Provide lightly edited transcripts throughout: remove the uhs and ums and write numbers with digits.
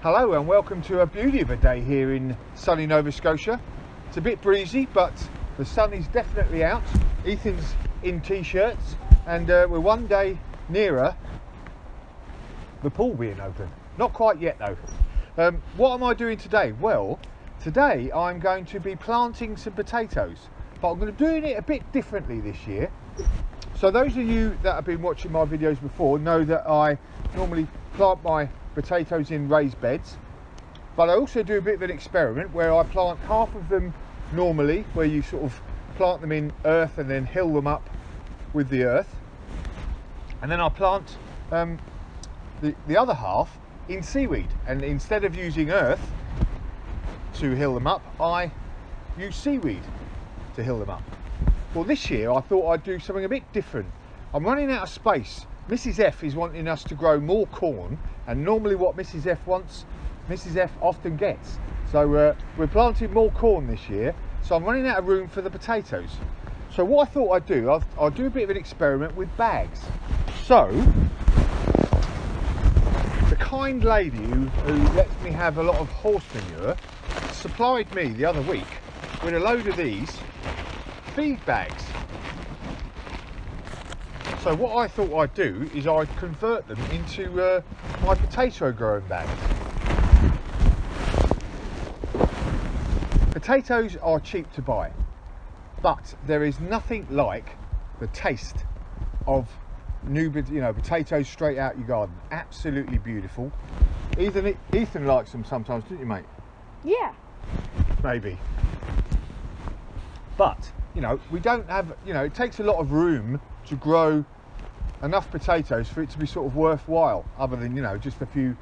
Hello and welcome to a beauty of a day here in sunny Nova Scotia. It's a bit breezy, but the sun is definitely out. Ethan's in t-shirts and we're one day nearer the pool being open. Not quite yet though. What am I doing today? Well, today I'm going to be planting some potatoes, but I'm going to be doing it a bit differently this year. So those of you that have been watching my videos before know that I normally plant my potatoes in raised beds, but I also do a bit of an experiment where I plant half of them normally, where you sort of plant them in earth and then hill them up with the earth, and then I plant the other half in seaweed, and instead of using earth to hill them up, I use seaweed to hill them up. Well, this year I thought I'd do something a bit different. I'm running out of space. Mrs. F is wanting us to grow more corn, and normally what Mrs. F wants, Mrs. F often gets. So we're planting more corn this year, so I'm running out of room for the potatoes. So what I thought I'd do, I'll do a bit of an experiment with bags. So the kind lady who lets me have a lot of horse manure supplied me the other week with a load of these feed bags. So what I thought I'd do is I'd convert them into my potato growing bags. Potatoes are cheap to buy, but there is nothing like the taste of new, potatoes straight out your garden. Absolutely beautiful. Ethan likes them sometimes, don't you, mate? Yeah. Maybe. But we don't have, it takes a lot of room to grow enough potatoes for it to be sort of worthwhile, other than just a few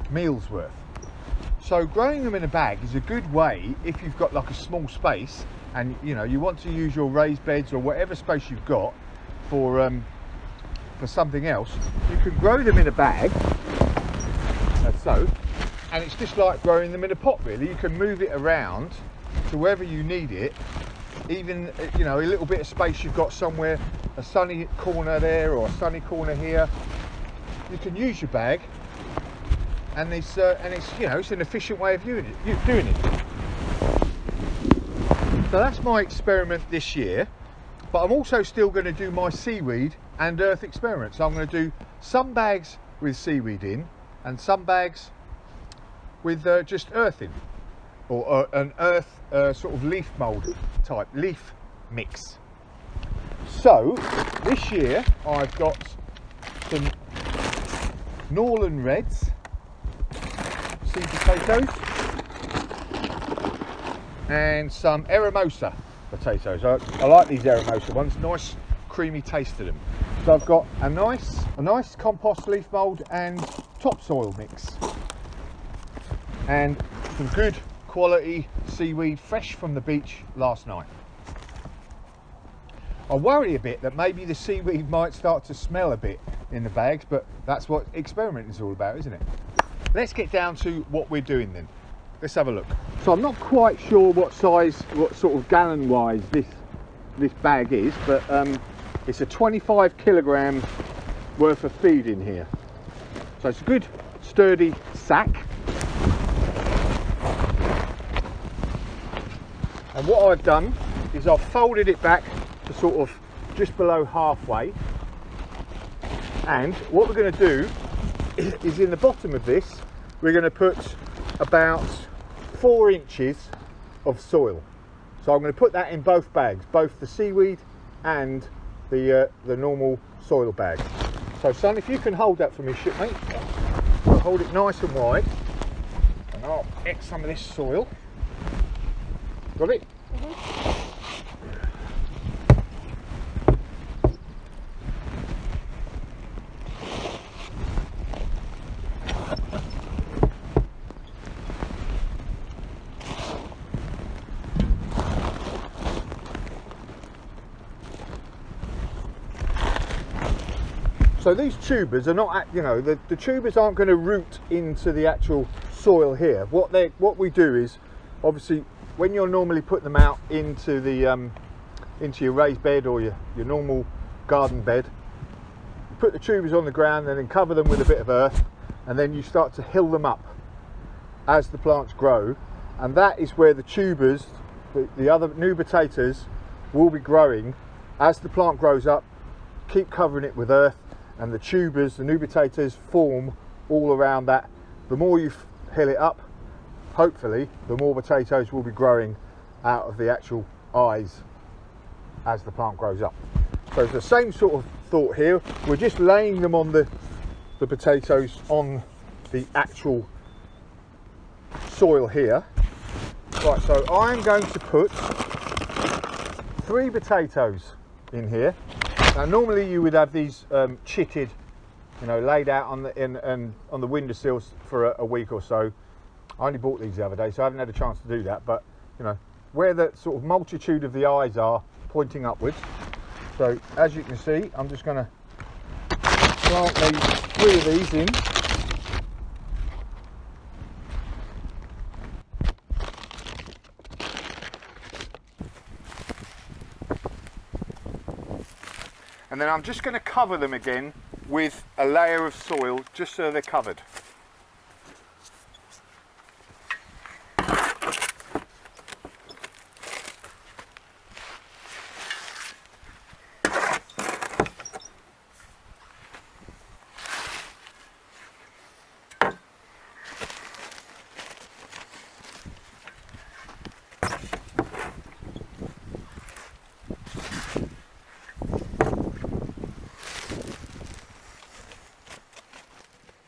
meals worth. So growing them in a bag is a good way if you've got like a small space and you want to use your raised beds or whatever space you've got for something else. You can grow them in a bag, as so, and it's just like growing them in a pot really. You can move it around to wherever you need it. Even a little bit of space you've got somewhere, a sunny corner there or a sunny corner here, you can use your bag, and it's an efficient way of doing it. So that's my experiment this year, but I'm also still going to do my seaweed and earth experiment. So I'm going to do some bags with seaweed in and some bags with just earth in, or an earth sort of leaf mould type leaf mix. So this year I've got some Norland Reds seed potatoes and some Eramosa potatoes. I like these Eramosa ones, nice creamy taste to them. So I've got a nice compost leaf mould and topsoil mix, and some good quality seaweed fresh from the beach last night. I worry a bit that maybe the seaweed might start to smell a bit in the bags, but that's what experimenting is all about, isn't it? Let's get down to what we're doing then. Let's have a look. So I'm not quite sure what sort of gallon wise this bag is, but it's a 25 kilogram worth of feed in here. So it's a good sturdy sack. And what I've done is I've folded it back to sort of just below halfway, and what we're going to do is in the bottom of this we're going to put about 4 inches of soil. So I'm going to put that in both bags, both the seaweed and the normal soil bag. So son, if you can hold that for me, shipmate, I'll hold it nice and wide and I'll get some of this soil. Got it? Mm-hmm. So these tubers are not, the tubers aren't going to root into the actual soil here. What we do is, obviously, when you're normally putting them out into the into your raised bed or your normal garden bed, you put the tubers on the ground and then cover them with a bit of earth, and then you start to hill them up as the plants grow, and that is where the tubers, the other new potatoes, will be growing. As the plant grows up, keep covering it with earth, and the tubers, the new potatoes, form all around that. The more you hill it up, hopefully the more potatoes will be growing out of the actual eyes as the plant grows up. So it's the same sort of thought here. We're just laying them on the potatoes on the actual soil here. Right, so I'm going to put 3 potatoes in here. Now normally you would have these chitted, you know, laid out on the windowsills for a week or so. I only bought these the other day, so I haven't had a chance to do that, but you know, where the sort of multitude of the eyes are pointing upwards. So as you can see, I'm just going to plant these 3 of these in. And then I'm just going to cover them again with a layer of soil, just so they're covered.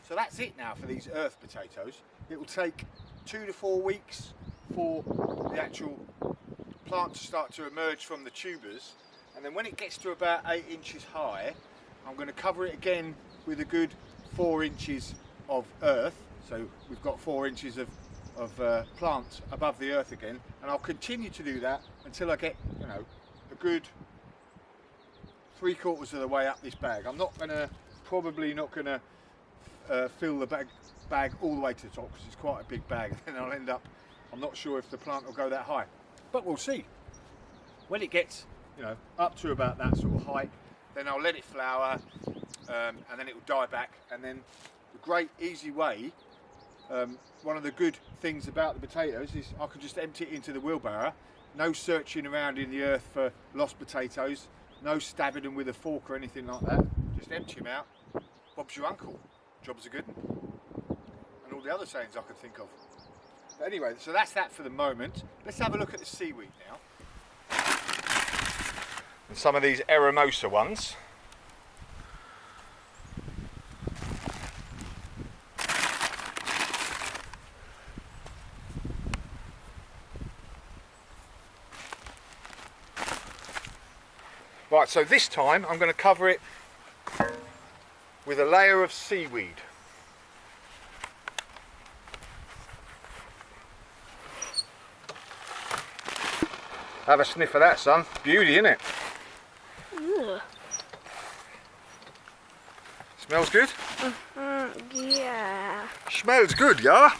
So that's it now for these earth potatoes. It will take 2 to 4 weeks for the actual plant to start to emerge from the tubers, and then when it gets to about 8 inches high, I'm going to cover it again with a good 4 inches of earth. So we've got 4 inches of plant above the earth again, and I'll continue to do that until I get, you know, a good 3/4 of the way up this bag. I'm not going to, probably not going to fill the bag all the way to the top, because it's quite a big bag, and I'll end up, I'm not sure if the plant will go that high, but we'll see. When it gets, you know, up to about that sort of height, then I'll let it flower, and then it will die back. And then the great easy way, one of the good things about the potatoes is I can just empty it into the wheelbarrow. No searching around in the earth for lost potatoes, no stabbing them with a fork or anything like that. Just empty them out. Bob's your uncle. Job's a good one. And all the other sayings I could think of. But anyway, so that's that for the moment. Let's have a look at the seaweed now. And some of these Eremosa ones. Right, so this time I'm going to cover it with a layer of seaweed. Have a sniff of that, son. Beauty, isn't it? Ugh. Smells good? Yeah. Smells good, yeah?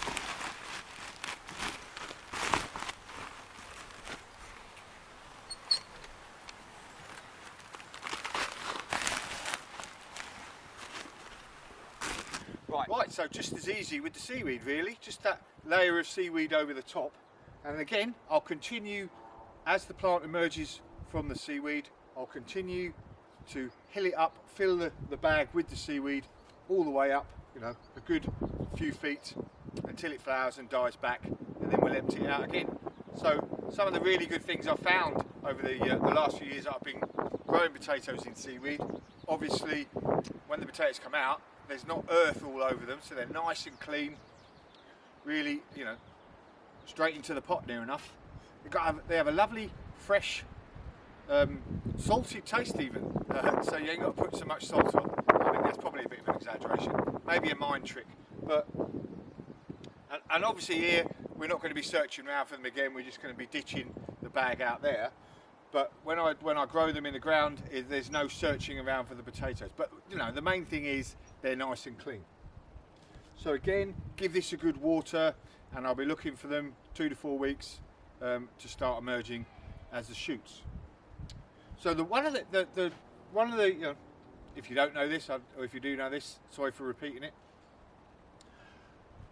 Right, so just as easy with the seaweed really, just that layer of seaweed over the top. And again, I'll continue, as the plant emerges from the seaweed, I'll continue to hill it up, fill the bag with the seaweed all the way up, you know, a good few feet until it flowers and dies back, and then we'll empty it out again. So some of the really good things I've found over the last few years that I've been growing potatoes in seaweed, obviously when the potatoes come out, there's not earth all over them, so they're nice and clean, really, you know, straight into the pot near enough. They have a lovely, fresh, salty taste even, so you ain't got to put so much salt on. I think that's probably a bit of an exaggeration, maybe a mind trick, but and obviously here we're not going to be searching around for them again, we're just going to be ditching the bag out there. But when I grow them in the ground, there's no searching around for the potatoes. But you know, the main thing is they're nice and clean. So again, give this a good water, and I'll be looking for them 2 to 4 weeks to start emerging as the shoots. So one of the you know, if you don't know this, or if you do know this, sorry for repeating it.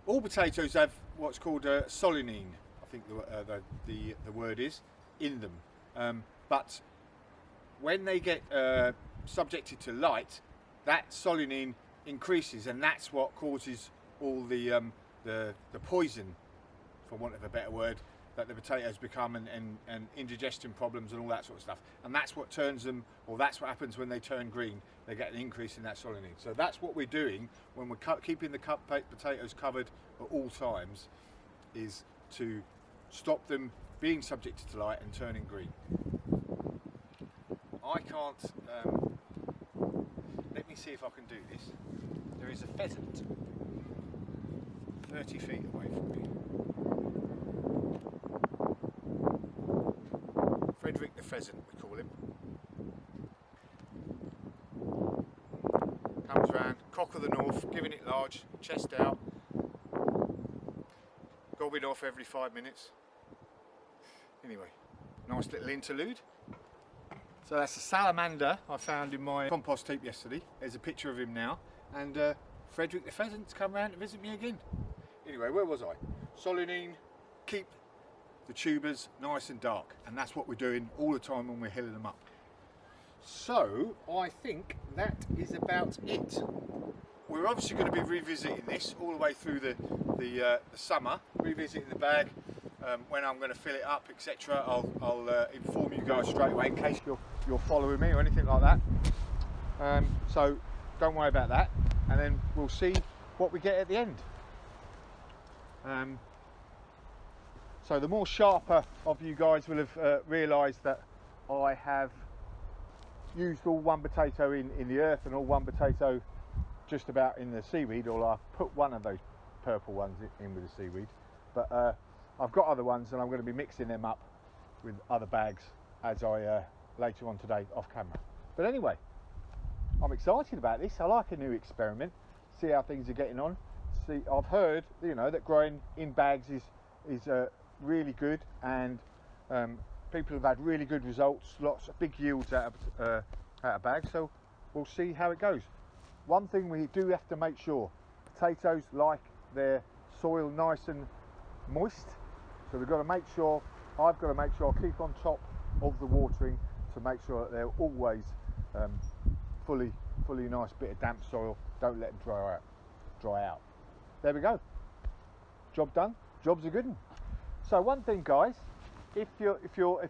all potatoes have what's called solanine, I think the word is, in them. But when they get subjected to light, that solanine increases, and that's what causes all the poison, for want of a better word, that the potatoes become, and indigestion problems and all that sort of stuff. And that's what turns them, or that's what happens when they turn green. They get an increase in that solanine. So that's what we're doing when we're keeping the potatoes covered at all times, is to stop them being subjected to light and turning green. I can't, let me see if I can do this. There is a pheasant 30 feet away from me. Frederick the pheasant, we call him. Comes round, cock of the north, giving it large, chest out, gobbing off every 5 minutes. Anyway, nice little interlude. So that's a salamander I found in my compost heap yesterday. There's a picture of him now, and Frederick the pheasant's come round to visit me again. Anyway, where was I? Solanine, keep the tubers nice and dark, and that's what we're doing all the time when we're hilling them up. So I think that is about it. We're obviously going to be revisiting this all the way through the summer, revisiting the bag when I'm going to fill it up, etc. I'll inform you guys straight away in case you're following me or anything like that. So don't worry about that, and then we'll see what we get at the end. So the more sharper of you guys will have realised that I have used all one potato in the earth and all one potato just about in the seaweed, or I've put one of those purple ones in with the seaweed, but I've got other ones, and I'm going to be mixing them up with other bags as I later on today off camera. But anyway, I'm excited about this. I like a new experiment, see how things are getting on. See, I've heard, you know, that growing in bags is really good, and people have had really good results, lots of big yields out of bags. So we'll see how it goes. One thing we do have to make sure, potatoes like their soil nice and moist, so we've got to make sure, I've got to make sure I keep on top of the watering to make sure that they're always fully nice bit of damp soil. Don't let them dry out. There we go, job done. Job's a good one. So one thing, guys, if you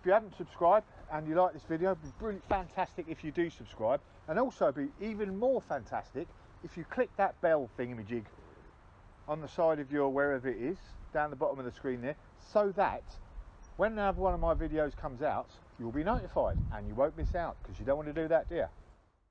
haven't subscribed and you like this video, it'd be brilliant, fantastic if you do subscribe, and also be even more fantastic if you click that bell thingamajig on the side of your wherever it is, down the bottom of the screen there, so that whenever one of my videos comes out, you'll be notified and you won't miss out, because you don't want to do that, do you?